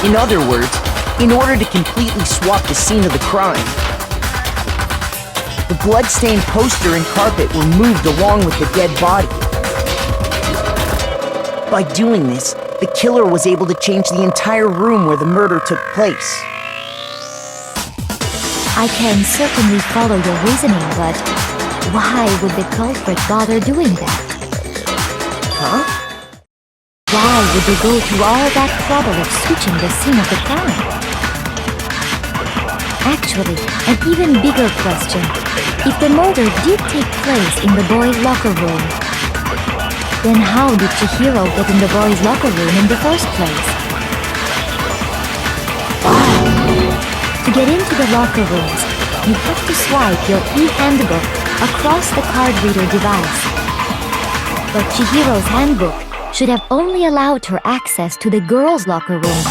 In other words, in order to completely swap the scene of the crime, the blood-stained poster and carpet were moved along with the dead body. By doing this, the killer was able to change the entire room where the murder took place. I can certainly follow your reasoning, but why would the culprit bother doing that? Huh? Why would they go through all that trouble of switching the scene of the crime? Actually, an even bigger question. If the murder did take place in the boys' locker room, then how did Chihiro get in the boys' locker room in the first place? To get into the locker rooms, you have to swipe your e-handbook across the card reader device. But Chihiro's handbook should have only allowed her access to the girls' locker room.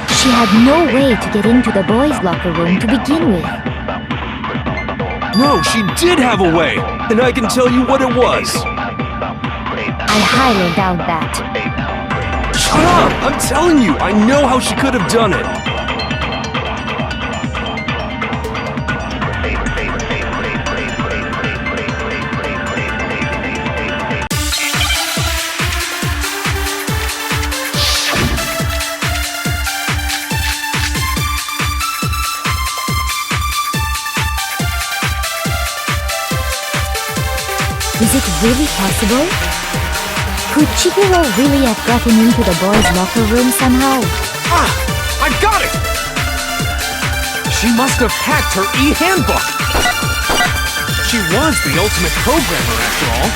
She had no way to get into the boys' locker room to begin with. No, she did have a way, and I can tell you what it was. I highly doubt that. Shut up! I'm telling you, I know how she could have done it. Is it really possible? Could Chihiro really have gotten into the boys' locker room somehow? Ah! I got it! She must have hacked her e-handbook! She was the ultimate programmer, after all.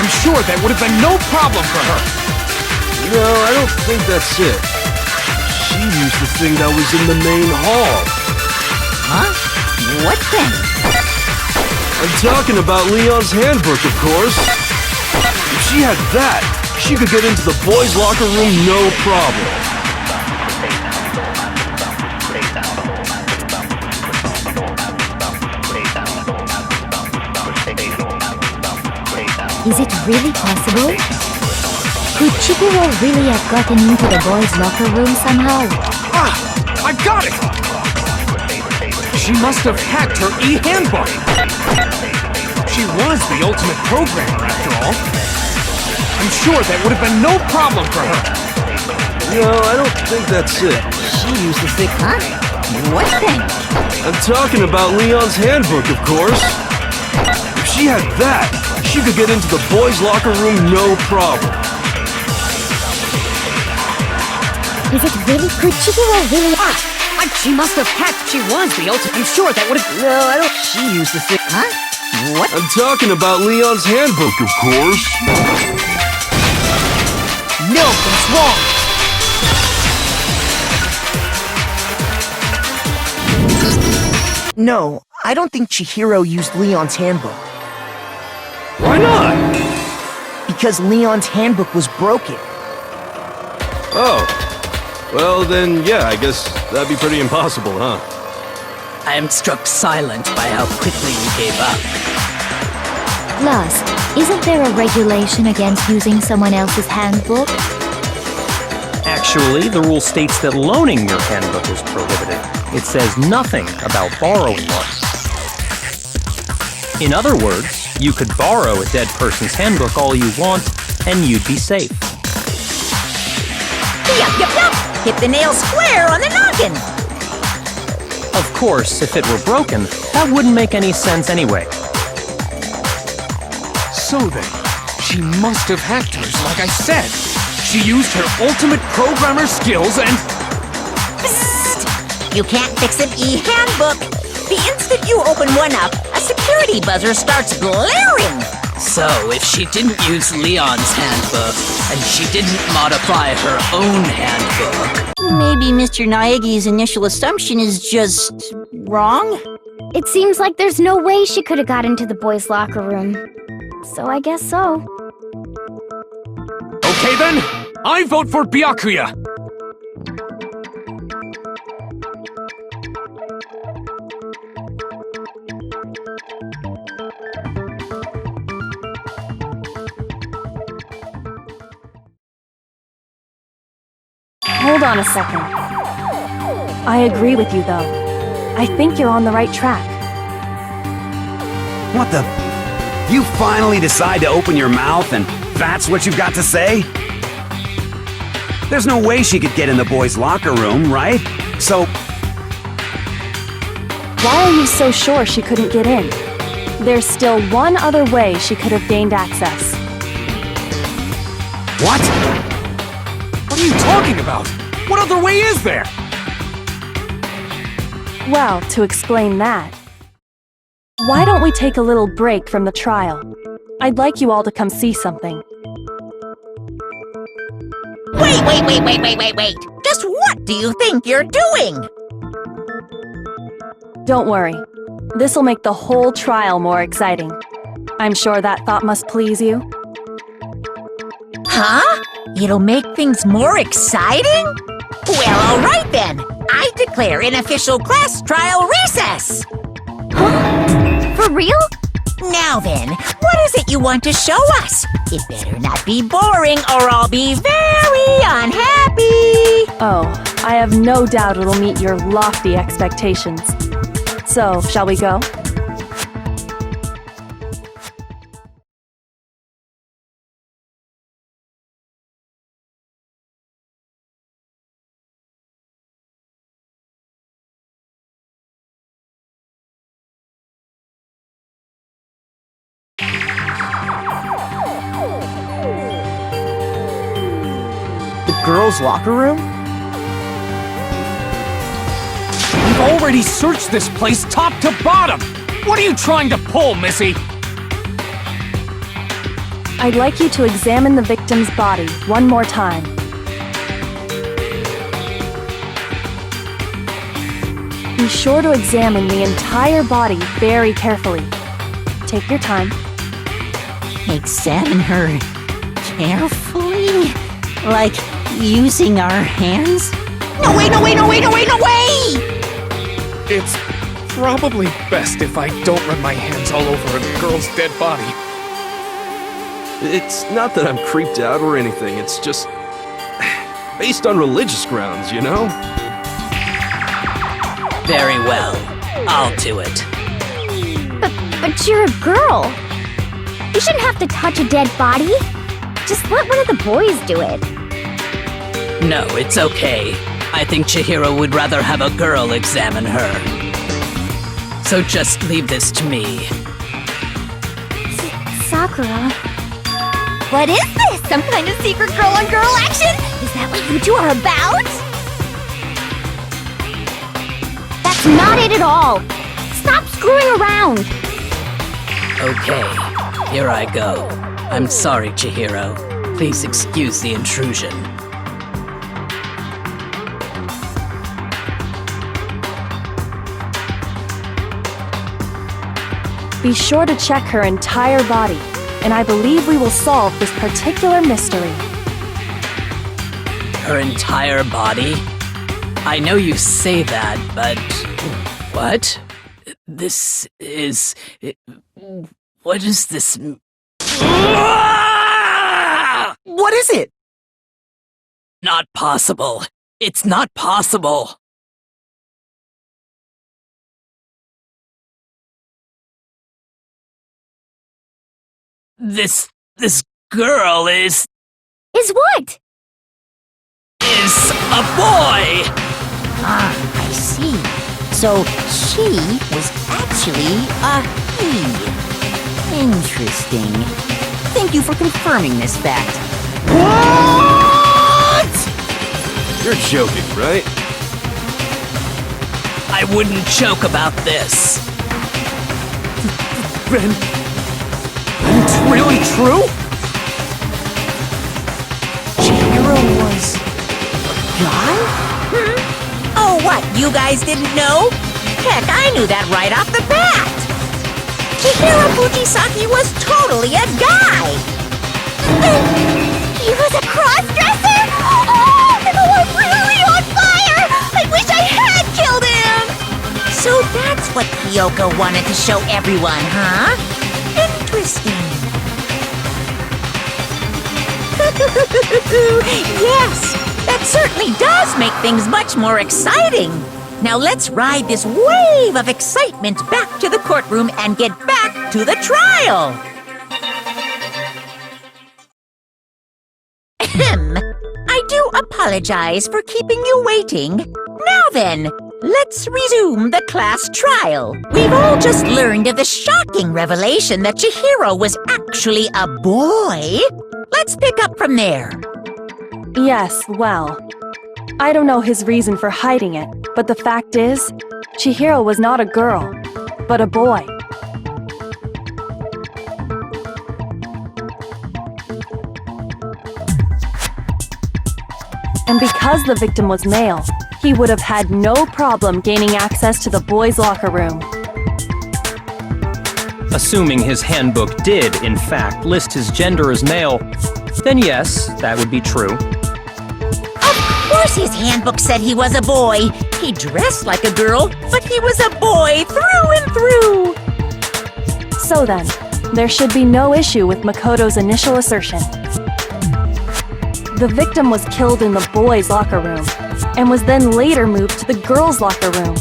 I'm sure that would have been no problem for her. No, I don't think that's it. She used the thing that was in the main hall. Huh? What thing? I'm talking about Leon's handbook, of course. If she had that, she could get into the boys' locker room no problem. Is it really possible? Could Chihiro really have gotten into the boys' locker room somehow? Ah! I got it! She must have hacked her e-handbook! She was the ultimate programmer, after all. I'm sure that would have been no problem for her. No, I don't think that's it. She used the thing. Huh? What thing? I'm talking about Leon's handbook, of course. If she had that, she could get into the boys' locker room no problem. Is it really? Could Chihiro really? She must have hacked. She was the ultimate. I'm sure that would have. No, I don't. She used the thing. Huh? What? I'm talking about Leon's handbook, of course. No, that's wrong! No, I don't think Chihiro used Leon's handbook. Why not? Because Leon's handbook was broken. Oh. Well, then, yeah, I guess that'd be pretty impossible, huh? I am struck silent by how quickly you gave up. Plus, isn't there a regulation against using someone else's handbook? Actually, the rule states that loaning your handbook is prohibited. It says nothing about borrowing one. In other words, you could borrow a dead person's handbook all you want, and you'd be safe. Yup, yup, yup! Hit the nail square on the noggin! Of course, if it were broken, that wouldn't make any sense anyway. So then, she must have hacked hers, like I said. She used her ultimate programmer skills and... Psst! You can't fix an e-handbook! The instant you open one up, a security buzzer starts blaring! So, if she didn't use Leon's handbook, and she didn't modify her own handbook... Maybe Mr. Naegi's initial assumption is just... wrong? It seems like there's no way she could have got into the boys' locker room. So I guess so. Okay then, I vote for Byakuya! Hold on a second. I agree with you, though. I think you're on the right track. What the? You finally decide to open your mouth and that's what you've got to say? There's no way she could get in the boys' locker room, right? So... Why are you so sure she couldn't get in? There's still one other way she could have gained access. What? What are you talking about? What other way is there? Well, to explain that, why don't we take a little break from the trial? I'd like you all to come see something. Wait! Just what do you think you're doing? Don't worry. This'll make the whole trial more exciting. I'm sure that thought must please you. Huh? It'll make things more exciting? Well, all right then. I declare an official class trial recess. For real? Now then, what is it you want to show us? It better not be boring or I'll be very unhappy. Oh, I have no doubt it'll meet your lofty expectations. So, shall we go? The girls' locker room? We've already searched this place top to bottom! What are you trying to pull, Missy? I'd like you to examine the victim's body one more time. Be sure to examine the entire body very carefully. Take your time. Examine her carefully? Like using our hands? No way! It's probably best if I don't run my hands all over a girl's dead body. It's not that I'm creeped out or anything, it's just... based on religious grounds, you know? Very well. I'll do it. But you're a girl. You shouldn't have to touch a dead body. Just let one of the boys do it. No, it's okay. I think Chihiro would rather have a girl examine her. So just leave this to me. Sakura. What is this? Some kind of secret girl-on-girl action? Is that what you two are about? That's not it at all. Stop screwing around. Okay, here I go. I'm sorry, Chihiro. Please excuse the intrusion. Be sure to check her entire body, and I believe we will solve this particular mystery. Her entire body? I know you say that, but... What? This is... What is this... What is it? Not possible. It's not possible. This girl is what? Is a boy! Ah, I see. So she was actually a he. Interesting. Thank you for confirming this fact. What? You're joking, right? I wouldn't joke about this. Then it's really true? Chihiro was a guy? Oh, what, you guys didn't know? Heck, I knew that right off the bat! Chihiro Fujisaki was totally a guy! He was a cross-dresser? Oh, I'm really on fire! I wish I had killed him! So that's what Kyoko wanted to show everyone, huh? Interesting. Yes, That certainly does make things much more exciting. Now let's ride this wave of excitement back to the courtroom and get back to the trial. Ahem. I do apologize for keeping you waiting. Now then, let's resume the class trial. We've all just learned of the shocking revelation that Chihiro was actually a boy. Let's pick up from there. Yes, well, I don't know his reason for hiding it, but the fact is, Chihiro was not a girl, but a boy. And because the victim was male, he would have had no problem gaining access to the boys' locker room. Assuming his handbook did, in fact, list his gender as male, then yes, that would be true. Of course his handbook said he was a boy. He dressed like a girl, but he was a boy through and through. So then, there should be no issue with Makoto's initial assertion. The victim was killed in the boys' locker room, and was then later moved to the girls' locker room.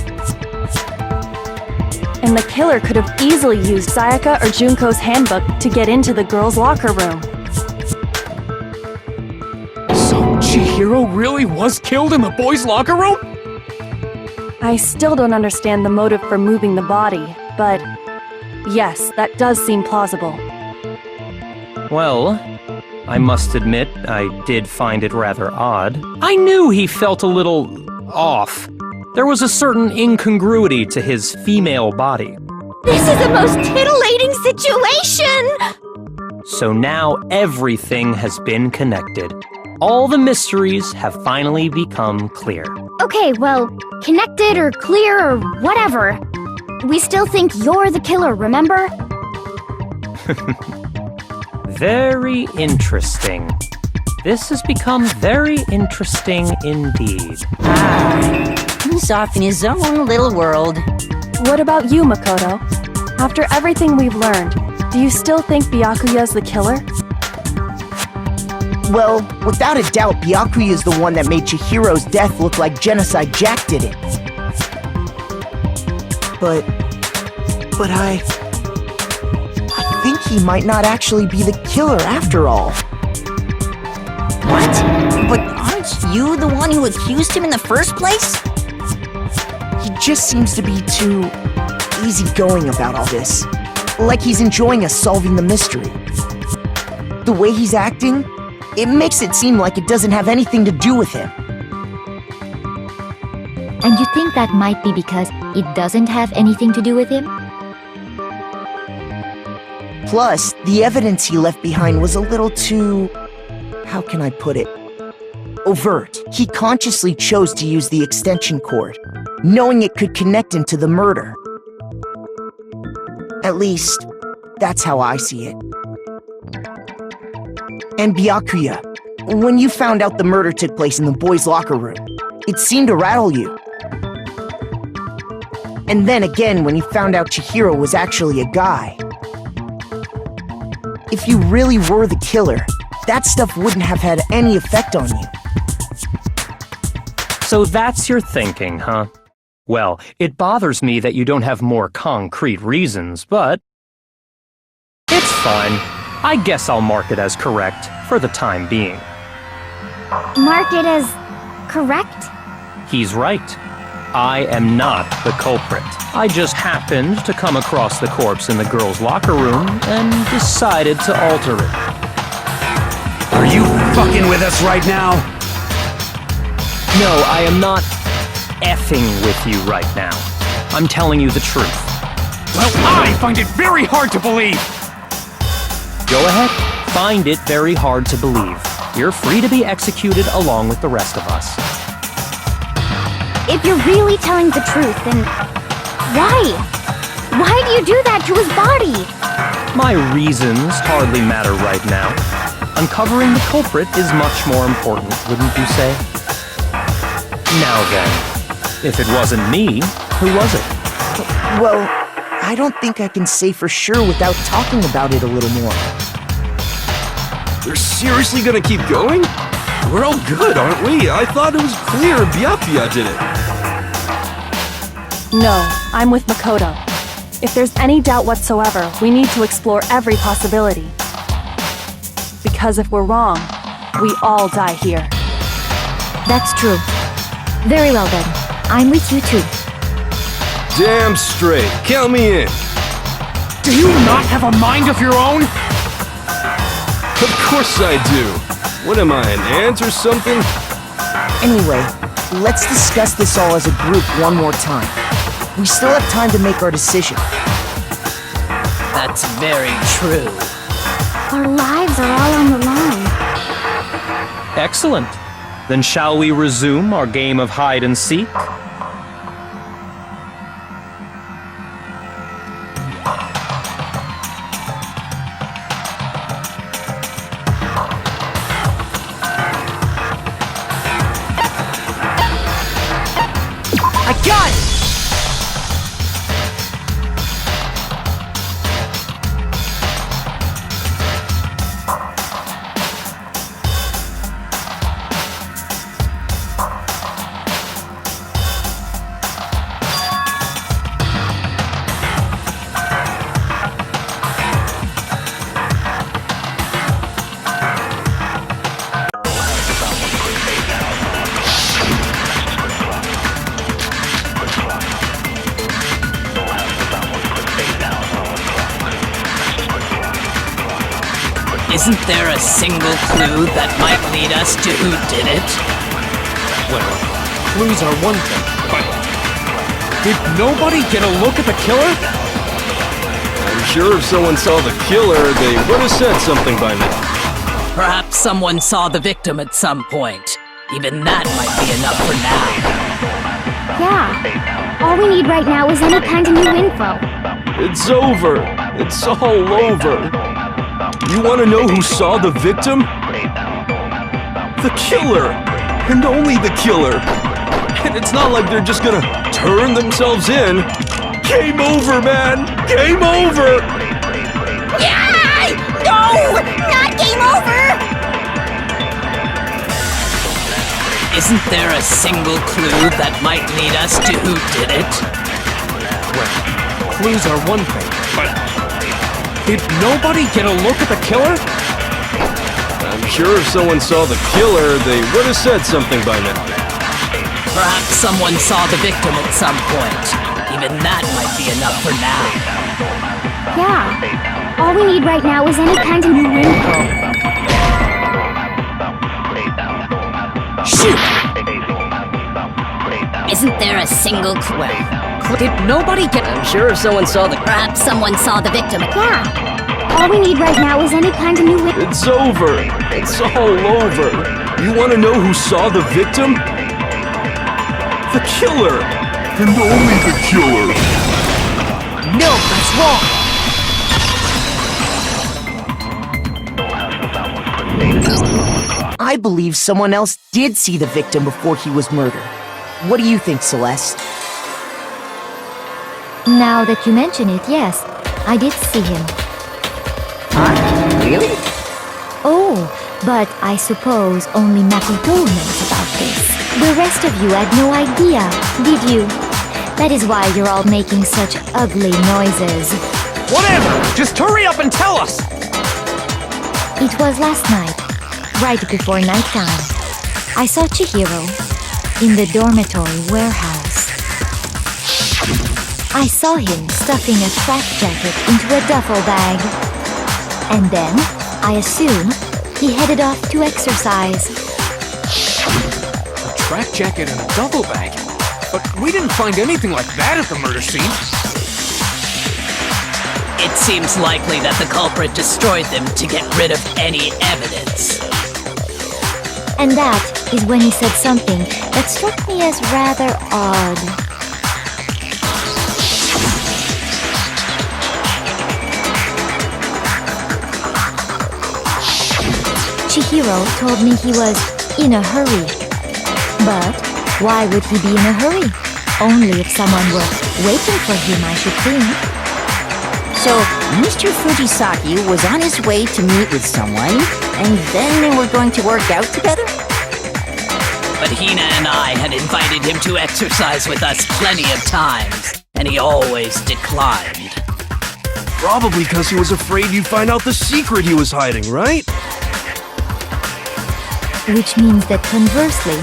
And the killer could have easily used Sayaka or Junko's handbook to get into the girls' locker room. So Chihiro really was killed in the boys' locker room? I still don't understand the motive for moving the body, but yes, that does seem plausible. Well, I must admit, I did find it rather odd. I knew he felt a little off. There was a certain incongruity to his female body. This is the most titillating situation! So now everything has been connected. All the mysteries have finally become clear. Okay, well, connected or clear or whatever. We still think you're the killer, remember? Very interesting. This has become very interesting indeed. He's off in his own little world. What about you, Makoto? After everything we've learned, do you still think Byakuya's the killer? Well, without a doubt, Byakuya is the one that made Chihiro's death look like Genocide Jack did it. But I think he might not actually be the killer after all. What? But aren't you the one who accused him in the first place? He just seems to be too easygoing about all this. Like he's enjoying us solving the mystery. The way he's acting, it makes it seem like it doesn't have anything to do with him. And you think that might be because it doesn't have anything to do with him? Plus, the evidence he left behind was a little too... how can I put it? Overt. He consciously chose to use the extension cord, knowing it could connect him to the murder. At least, that's how I see it. And Byakuya, when you found out the murder took place in the boys' locker room, it seemed to rattle you. And then again when you found out Chihiro was actually a guy. If you really were the killer, that stuff wouldn't have had any effect on you. So that's your thinking, huh? Well, it bothers me that you don't have more concrete reasons, but it's fine. I guess I'll mark it as correct for the time being. Mark it as correct? He's right. I am not the culprit. I just happened to come across the corpse in the girls' locker room and decided to alter it. Are you fucking with us right now? No, I am not effing with you right now. I'm telling you the truth. Well, I find it very hard to believe. Go ahead. Find it very hard to believe. You're free to be executed along with the rest of us. If you're really telling the truth, then why? Why do you do that to his body? My reasons hardly matter right now. Uncovering the culprit is much more important, wouldn't you say? Now then, if it wasn't me, who was it? Well, I don't think I can say for sure without talking about it a little more. They're seriously gonna keep going? We're all good, aren't we? I thought it was clear Byakuya did it. No, I'm with Makoto. If there's any doubt whatsoever, we need to explore every possibility. Because if we're wrong, we all die here. That's true. Very well then. I'm with you too. Damn straight. Count me in. Do you not have a mind of your own? Of course I do. What am I, an ant or something? Anyway, let's discuss this all as a group one more time. We still have time to make our decision. That's very true. Our lives are all on the line. Excellent. Then shall we resume our game of hide and seek? I got it! Isn't there a single clue that might lead us to who did it? Well, clues are one thing, but did nobody get a look at the killer? I'm sure if someone saw the killer, they would have said something by now. Perhaps someone saw the victim at some point. Even that might be enough for now. Yeah. All we need right now is any kind of new info. It's over. It's all over. You want to know who saw the victim? The killer! And only the killer! And it's not like they're just gonna turn themselves in. Game over, man! Game over! Yeah! No! Not game over! Isn't there a single clue that might lead us to who did it? Well, clues are one thing, but did nobody get a look at the killer? I'm sure if someone saw the killer, they would have said something by now. Perhaps someone saw the victim at some point. Even that might be enough for now. Yeah. All we need right now is any kind of new info. Shoot! Isn't there a single clue? Did nobody get... I'm sure if someone saw the... Perhaps someone saw the victim. Yeah. All we need right now is any kind of new info. It's over. It's all over. You want to know who saw the victim? The killer! And only the killer! No, that's wrong! I believe someone else did see the victim before he was murdered. What do you think, Celeste? Now that you mention it, yes, I did see him. Really? Oh, but I suppose only Makoto knows about this. The rest of you had no idea, did you? That is why you're all making such ugly noises. Whatever! Just hurry up and tell us! It was last night, right before nighttime. I saw Chihiro in the dormitory warehouse. I saw him stuffing a track jacket into a duffel bag. And then, I assume, he headed off to exercise. A track jacket and a duffel bag? But we didn't find anything like that at the murder scene. It seems likely that the culprit destroyed them to get rid of any evidence. And that is when he said something that struck me as rather odd. Chihiro told me he was in a hurry. But why would he be in a hurry? Only if someone were waiting for him, I should think. So, Mr. Fujisaki was on his way to meet with someone, and then they were going to work out together? But Hina and I had invited him to exercise with us plenty of times, and he always declined. Probably because he was afraid you'd find out the secret he was hiding, right? Which means that conversely,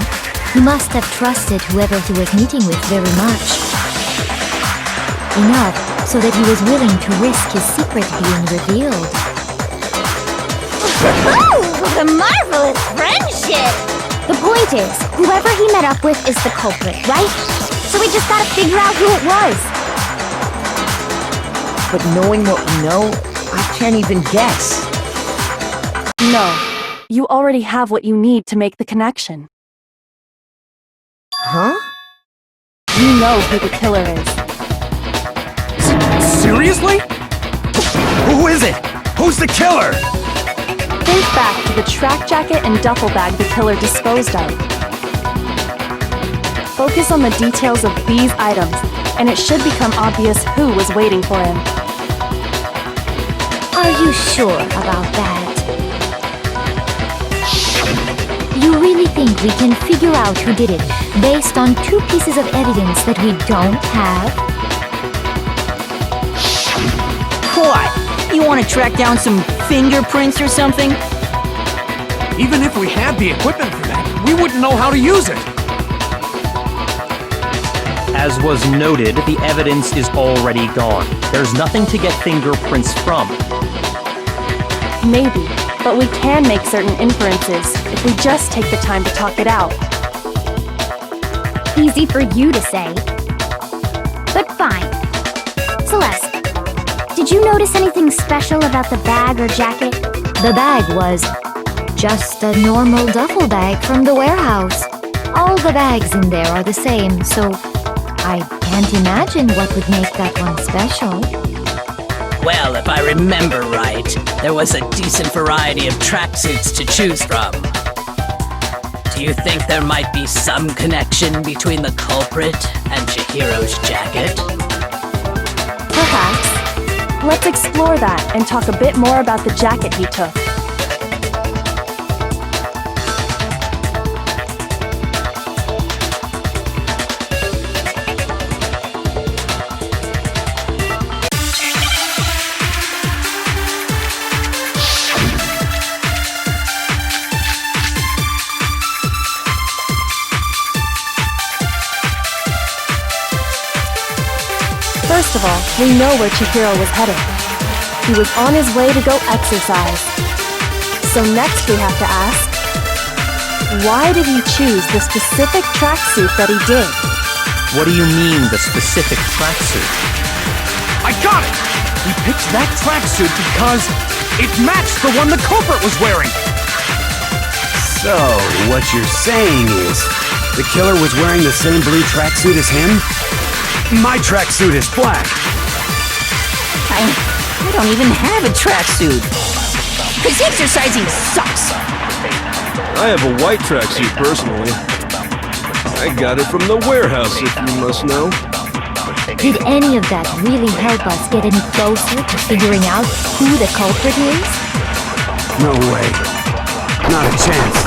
he must have trusted whoever he was meeting with very much. Enough so that he was willing to risk his secret being revealed. Oh, what a marvelous friendship! The point is, whoever he met up with is the culprit, right? So we just gotta figure out who it was. But knowing what we know, I can't even guess. No, you already have what you need to make the connection. Huh? You know who the killer is. Seriously? Who is it? Who's the killer? Think back to the track jacket and duffel bag the killer disposed of. Focus on the details of these items, and it should become obvious who was waiting for him. Are you sure about that? You really think we can figure out who did it based on 2 pieces of evidence that we don't have? What? You want to track down some fingerprints or something? Even if we had the equipment for that, we wouldn't know how to use it. As was noted, the evidence is already gone. There's nothing to get fingerprints from. Maybe, but we can make certain inferences if we just take the time to talk it out. Easy for you to say. But fine. Celeste, did you notice anything special about the bag or jacket? The bag was just a normal duffel bag from the warehouse. All the bags in there are the same, so I can't imagine what would make that one special. Well, if I remember right, there was a decent variety of tracksuits to choose from. Do you think there might be some connection between the culprit and Chihiro's jacket? Perhaps. Let's explore that and talk a bit more about the jacket he took. First of all, we know where Chihiro was headed. He was on his way to go exercise. So next we have to ask, why did he choose the specific tracksuit that he did? What do you mean, the specific tracksuit? I got it! He picked that tracksuit because it matched the one the culprit was wearing! So, what you're saying is, the killer was wearing the same blue tracksuit as him? My tracksuit is black. I don't even have a tracksuit. Because exercising sucks. I have a white tracksuit personally. I got it from the warehouse, if you must know. Did any of that really help us get any closer to figuring out who the culprit is? No way. Not a chance.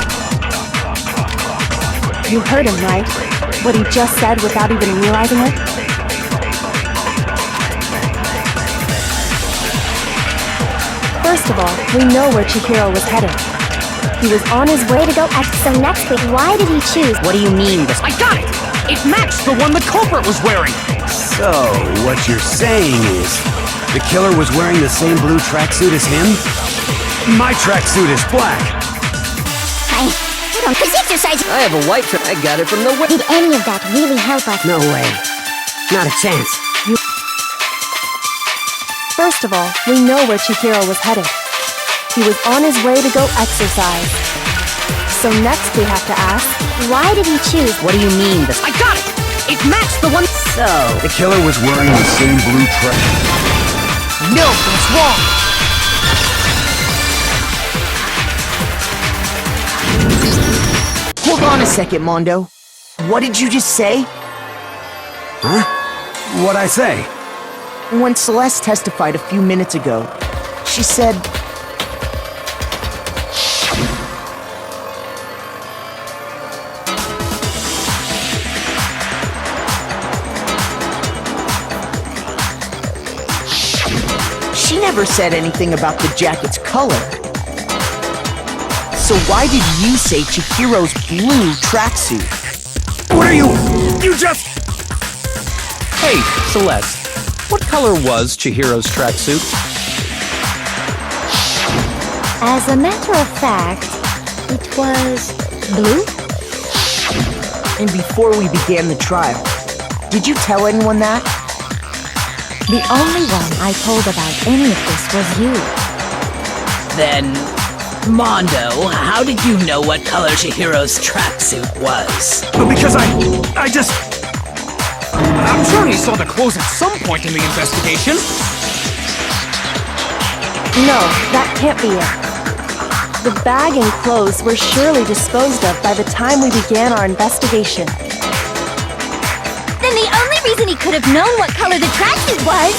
You heard him, right? What he just said without even realizing it? First of all, we know where Chihiro was headed. He was on his way to go so next week. Why did he choose? What do you mean? I got it! It matched the one the culprit was wearing! So, what you're saying is, the killer was wearing the same blue tracksuit as him? My tracksuit is black. I don't, because exercising. I have a white track. I got it from the Did any of that really help us? No way. Not a chance. First of all, we know where Chihiro was headed. He was on his way to go exercise. So next we have to ask, Why did he choose? What do you mean? I got it! It matched the one... So, The killer was wearing the same blue tracksuit. No, what's wrong? Hold on a second, Mondo. What did you just say? Huh? What'd I say? When Celeste testified a few minutes ago, she said... never said anything about the jacket's color. So why did you say Chihiro's blue tracksuit? What are you? You just... Hey, Celeste, what color was Chihiro's tracksuit? As a matter of fact, it was blue? And before we began the trial, did you tell anyone that? The only one I told about any of this was you. Then, Mondo, how did you know what color Chihiro's tracksuit was? Because I just... I'm sure he saw the clothes at some point in the investigation. No, that can't be it. The bag and clothes were surely disposed of by the time we began our investigation. Then the only reason he could have known what color the tracksuit was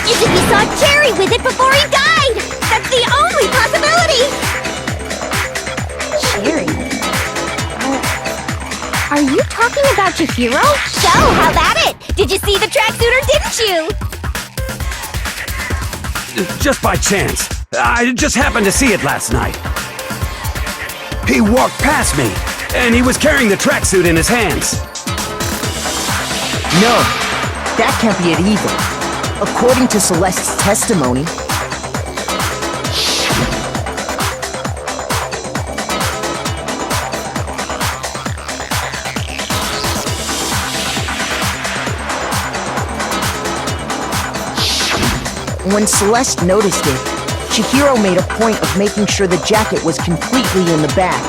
is if he saw Cherry with it before he died! That's the only possibility! Cherry? Are you talking about Chihiro? So, how about it? Did you see the tracksuit or didn't you? Just by chance. I just happened to see it last night. He walked past me, and he was carrying the tracksuit in his hands. No, that can't be it either. According to Celeste's testimony, when Celeste noticed it, Chihiro made a point of making sure the jacket was completely in the bag.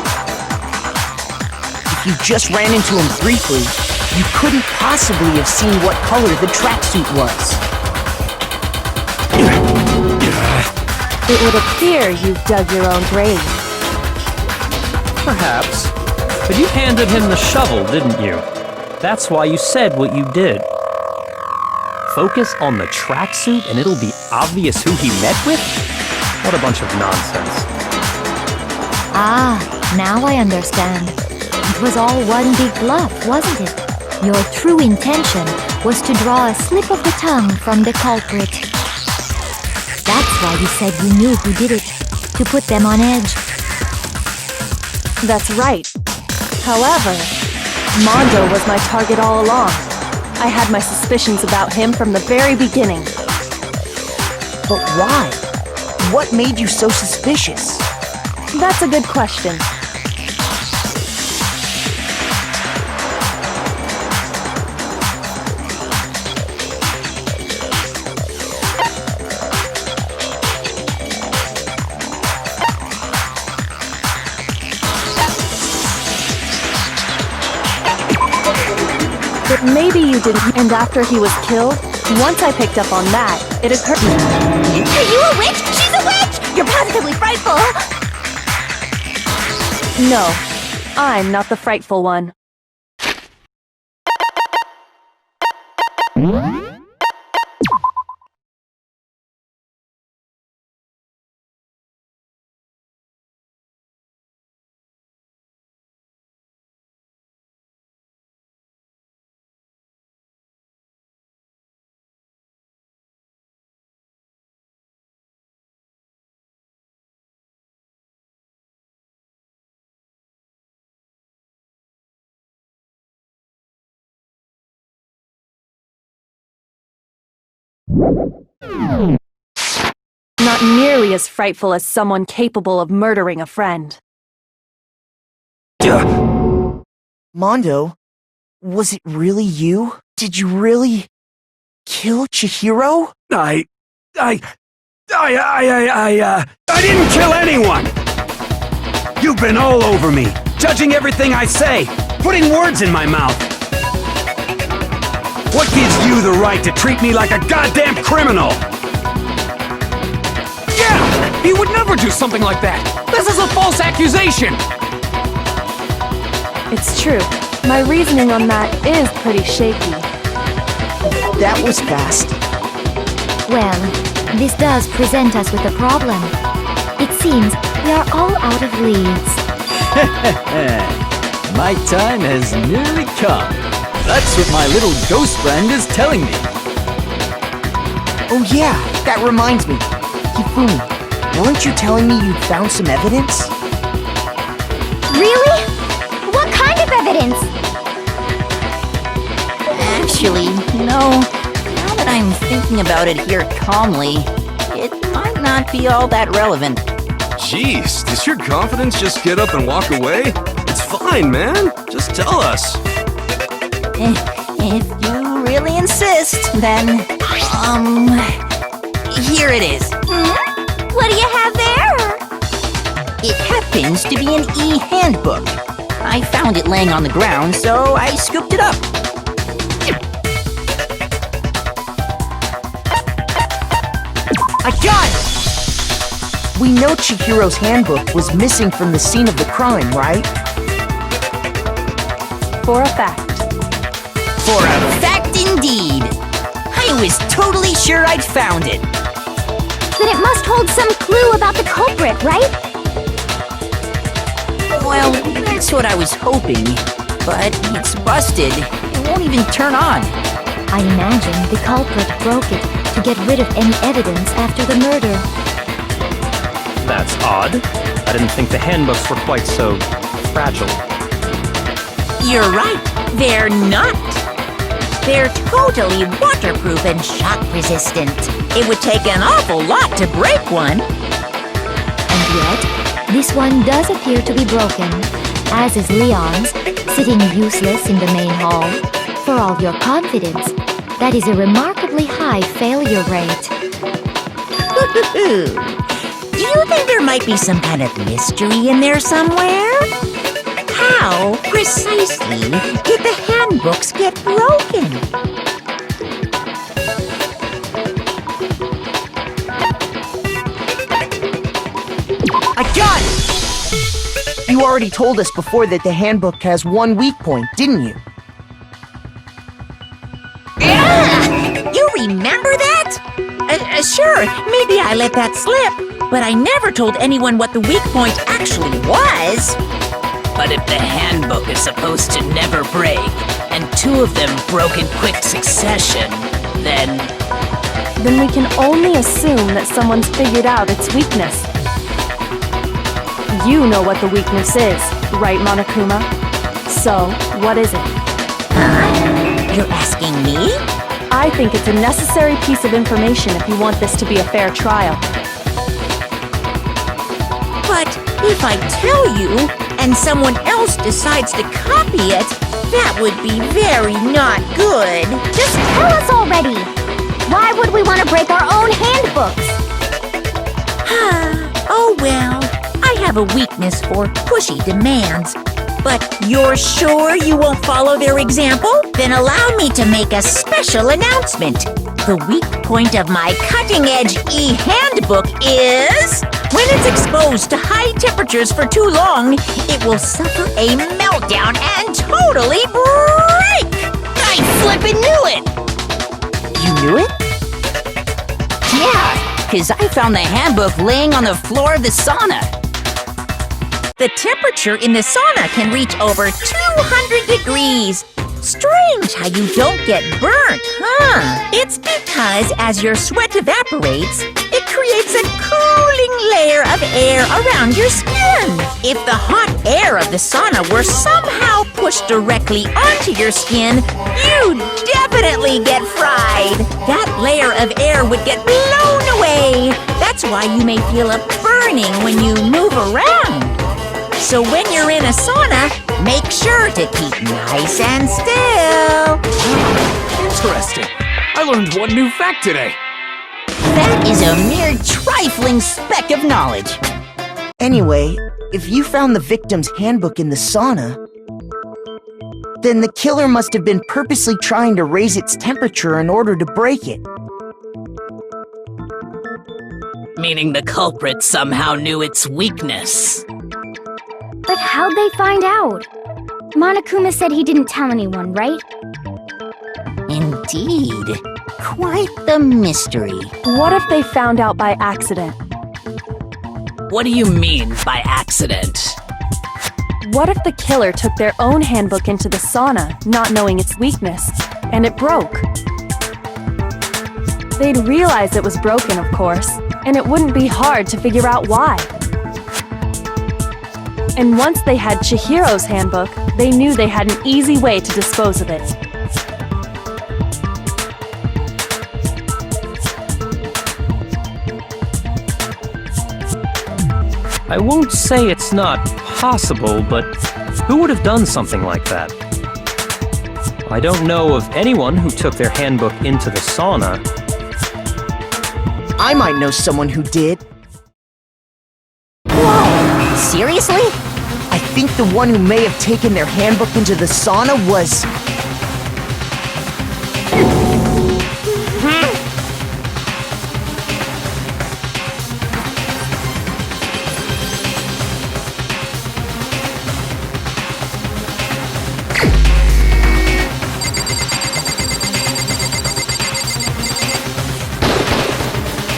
If you just ran into him briefly, you couldn't possibly have seen what color the tracksuit was. It would appear you've dug your own grave. Perhaps. But you handed him the shovel, didn't you? That's why you said what you did. Focus on the tracksuit and it'll be obvious who he met with? What a bunch of nonsense. Ah, now I understand. It was all one big bluff, wasn't it? Your true intention was to draw a slip of the tongue from the culprit. That's why you said you knew who did it, to put them on edge. That's right. However, Mondo was my target all along. I had my suspicions about him from the very beginning. But why? What made you so suspicious? That's a good question. But maybe you didn't. And after he was killed, once I picked up on that, it occurred to me. Are you a witch? She's a witch! You're positively frightful! No, I'm not the frightful one. Not nearly as frightful as someone capable of murdering a friend. Mondo, was it really you? Did you really kill Chihiro? I didn't kill anyone! You've been all over me, judging everything I say, putting words in my mouth. What gives you the right to treat me like a goddamn criminal? Yeah! He would never do something like that! This is a false accusation! It's true. My reasoning on that is pretty shaky. That was fast. Well, this does present us with a problem. It seems we are all out of leads. My time has nearly come. That's what my little ghost friend is telling me. Oh yeah, that reminds me. Hifumi, weren't you telling me you'd found some evidence? Really? What kind of evidence? Actually, now that I'm thinking about it here calmly, it might not be all that relevant. Jeez, does your confidence just get up and walk away? It's fine, man. Just tell us. If you really insist, then, here it is. What do you have there? It happens to be an e-handbook. I found it laying on the ground, so I scooped it up. I got it! We know Chihiro's handbook was missing from the scene of the crime, right? For a fact. For a fact indeed. I was totally sure I'd found it. Then it must hold some clue about the culprit, right? Well, that's what I was hoping. But it's busted. It won't even turn on. I imagine the culprit broke it to get rid of any evidence after the murder. That's odd. I didn't think the handbooks were quite so fragile. You're right, they're not. They're totally waterproof and shock resistant. It would take an awful lot to break one. And yet, this one does appear to be broken, as is Leon's, sitting useless in the main hall. For all your confidence, that is a remarkably high failure rate. Do you think there might be some kind of mystery in there somewhere? How precisely did the handbooks get broken? I got it! You already told us before that the handbook has one weak point, didn't you? You remember that? Sure, maybe I let that slip, but I never told anyone what the weak point actually was. But if the handbook is supposed to never break, and two of them broke in quick succession, then Then we can only assume that someone's figured out its weakness. You know what the weakness is, right, Monokuma? So, what is it? you're asking me? I think it's a necessary piece of information if you want this to be a fair trial. But if I tell you, and someone else decides to copy it, that would be very not good. Just tell us already! Why would we want to break our own handbooks? Oh well, I have a weakness for pushy demands. But you're sure you won't follow their example? Then allow me to make a special announcement. The weak point of my cutting-edge e-handbook is... when it's exposed to high temperatures for too long, it will suffer a meltdown and totally break! I flippin' knew it! You knew it? Yeah, because I found the handbook laying on the floor of the sauna. The temperature in the sauna can reach over 200 degrees. Strange how you don't get burnt, huh? It's because as your sweat evaporates, it creates a cooling layer of air around your skin. If the hot air of the sauna were somehow pushed directly onto your skin, you'd definitely get fried. That layer of air would get blown away. That's why you may feel a burning when you move around. So when you're in a sauna, make sure to keep nice and still. Interesting. I learned one new fact today. That is a mere trifling speck of knowledge. Anyway, if you found the victim's handbook in the sauna, then the killer must have been purposely trying to raise its temperature in order to break it. Meaning the culprit somehow knew its weakness. But how'd they find out? Monokuma said he didn't tell anyone, right? Indeed. Quite the mystery. What if they found out by accident? What do you mean by accident? What if the killer took their own handbook into the sauna, not knowing its weakness, and it broke? They'd realize it was broken, of course, and it wouldn't be hard to figure out why. And once they had Chihiro's handbook, they knew they had an easy way to dispose of it. I won't say it's not possible, but who would have done something like that? I don't know of anyone who took their handbook into the sauna. I might know someone who did. Whoa! Seriously? I think the one who may have taken their handbook into the sauna was...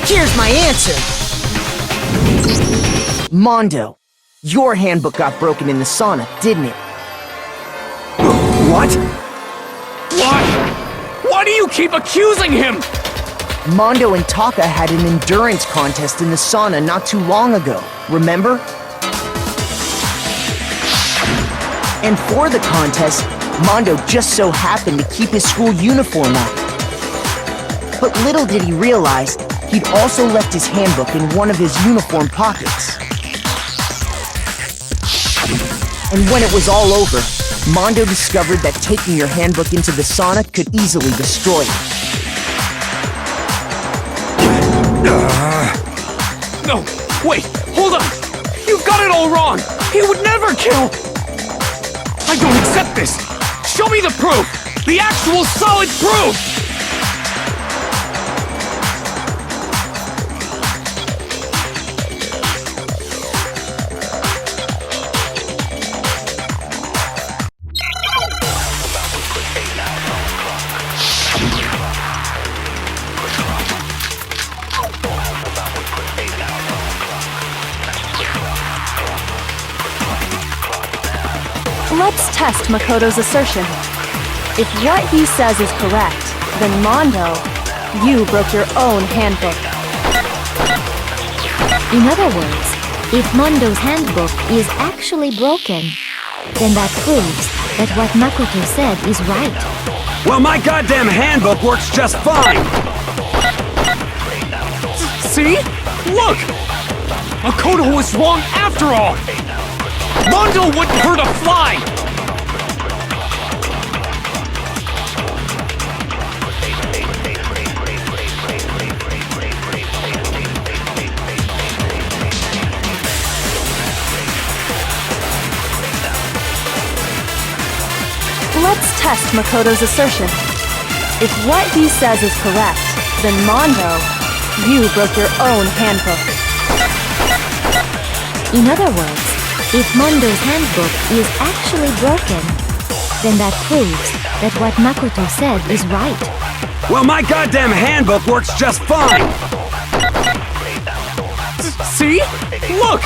Here's my answer! Mondo, your handbook got broken in the sauna, didn't it? What? Why? Why do you keep accusing him? Mondo and Taka had an endurance contest in the sauna not too long ago, remember? And for the contest, Mondo just so happened to keep his school uniform on. But little did he realize, he'd also left his handbook in one of his uniform pockets. And when it was all over, Mondo discovered that taking your handbook into the sauna could easily destroy it. No, wait, hold on! You've got it all wrong! He would never kill! I don't accept this! Show me the proof! The actual solid proof! Let's test Makoto's assertion. If what he says is correct, then Mondo, you broke your own handbook. In other words, if Mondo's handbook is actually broken, then that proves that what Makoto said is right. Well, my goddamn handbook works just fine! See? Look! Makoto was wrong after all! Mondo wouldn't hurt a fly! Let's test Makoto's assertion. If what he says is correct, then Mondo, you broke your own handbook. In other words, if Mondo's handbook is actually broken, then that proves that what Makoto said is right. Well, my goddamn handbook works just fine! See? Look!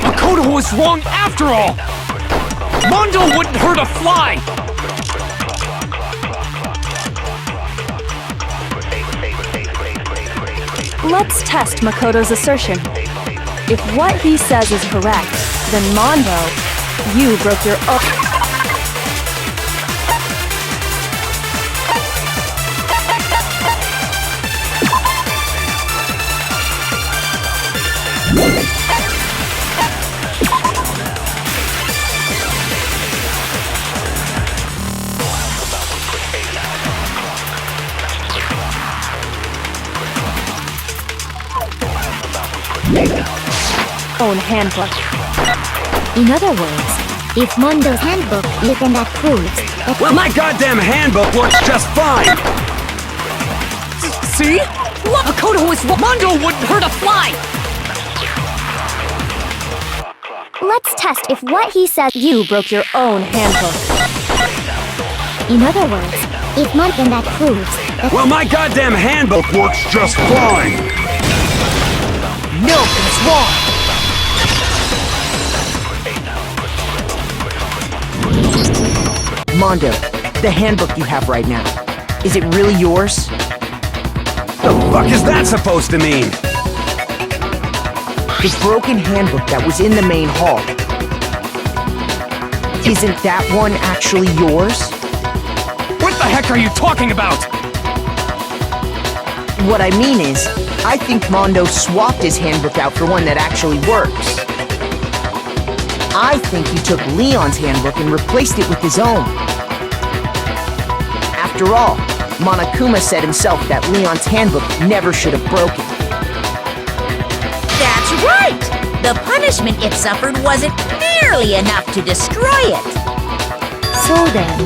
Makoto was wrong after all! Mondo wouldn't hurt a fly! Let's test Makoto's assertion. If what he says is correct, then Mondo, you broke your own... own handbook. In other words, if Mondo's handbook is, then that proves that... Well, my goddamn handbook works just fine! See? Look, Makoto was wrong. Mondo wouldn't hurt a fly! Let's test if what he said. You broke your own handbook. In other words, if Mondo, then that proves that... Well, my goddamn handbook works just fine! No, it's wrong! Mondo, the handbook you have right now, is it really yours? The fuck is that supposed to mean? The broken handbook that was in the main hall. Isn't that one actually yours? What the heck are you talking about? What I mean is, I think Mondo swapped his handbook out for one that actually works. I think he took Leon's handbook and replaced it with his own. After all, Monokuma said himself that Leon's handbook never should have broken. That's right! The punishment it suffered wasn't nearly enough to destroy it. So then,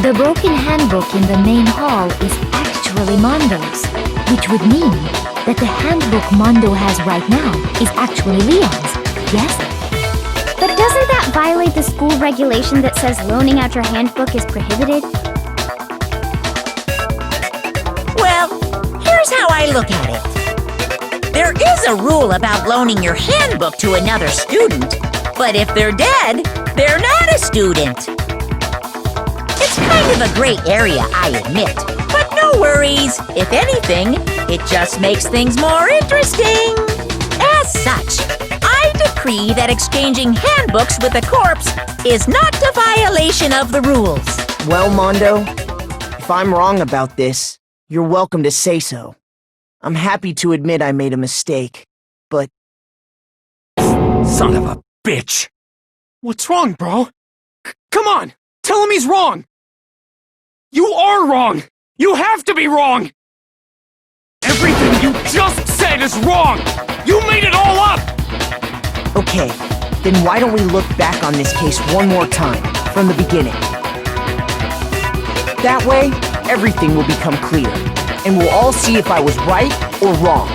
the broken handbook in the main hall is actually Mondo's, which would mean that the handbook Mondo has right now is actually Leon's, yes? But doesn't that violate the school regulation that says loaning out your handbook is prohibited? Well, here's how I look at it. There is a rule about loaning your handbook to another student, but if they're dead, they're not a student. It's kind of a gray area, I admit, but no worries. If anything, it just makes things more interesting. As such, I decree that exchanging handbooks with a corpse is not a violation of the rules. Well, Mondo, if I'm wrong about this, you're welcome to say so. I'm happy to admit I made a mistake, but... Son of a bitch! What's wrong, bro? Come on! Tell him he's wrong! You are wrong! You have to be wrong! Everything you just said is wrong! You made it all up! Okay, then why don't we look back on this case one more time, from the beginning? That way, everything will become clear, and we'll all see if I was right or wrong.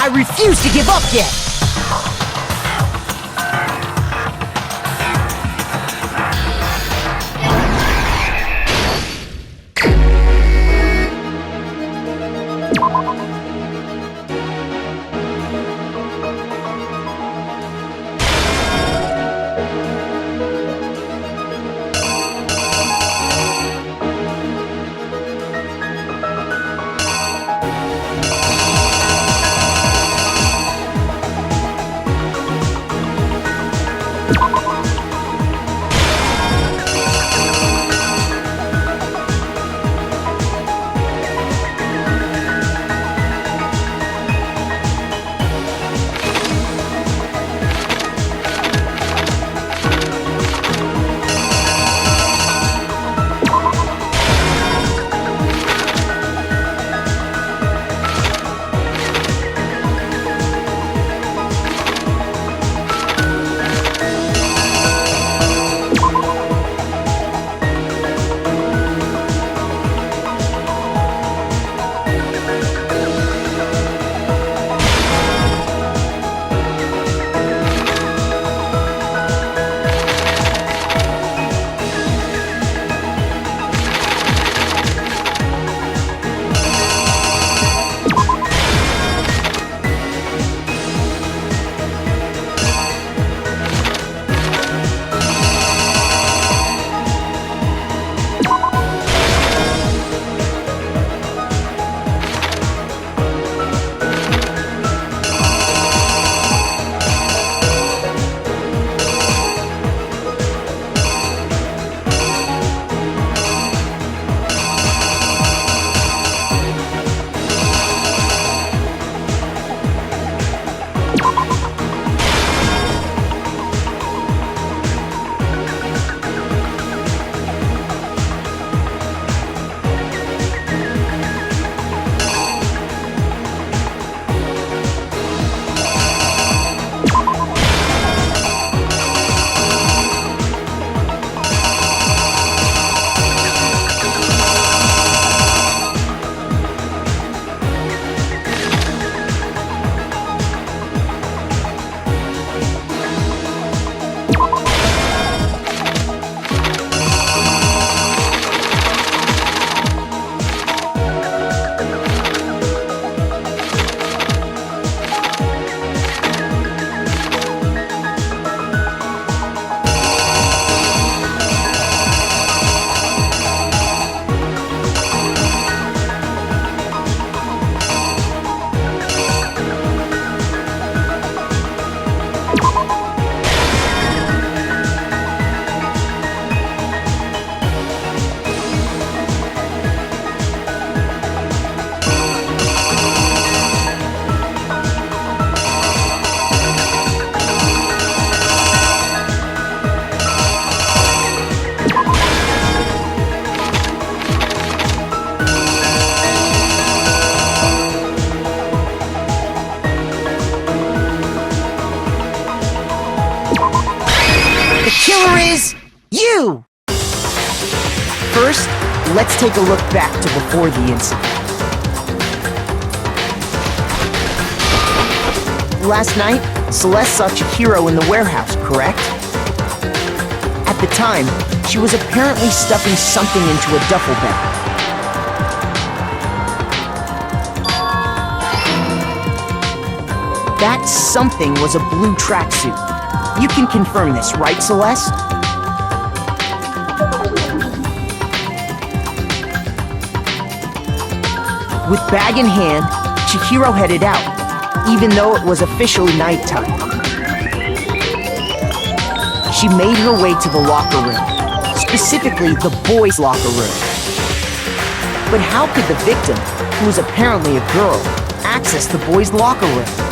I refuse to give up yet! killer is you! First, let's take a look back to before the incident. Last night, Celeste saw Chihiro in the warehouse, correct? At the time, she was apparently stuffing something into a duffel bag. That something was a blue tracksuit. You can confirm this, right, Celeste? With bag in hand, Chihiro headed out, even though it was officially nighttime. She made her way to the locker room, specifically the boys' locker room. But how could the victim, who was apparently a girl, access the boys' locker room?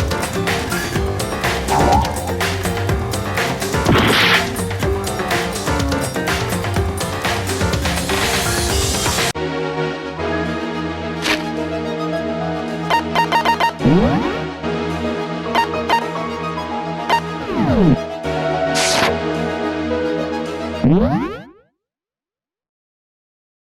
What?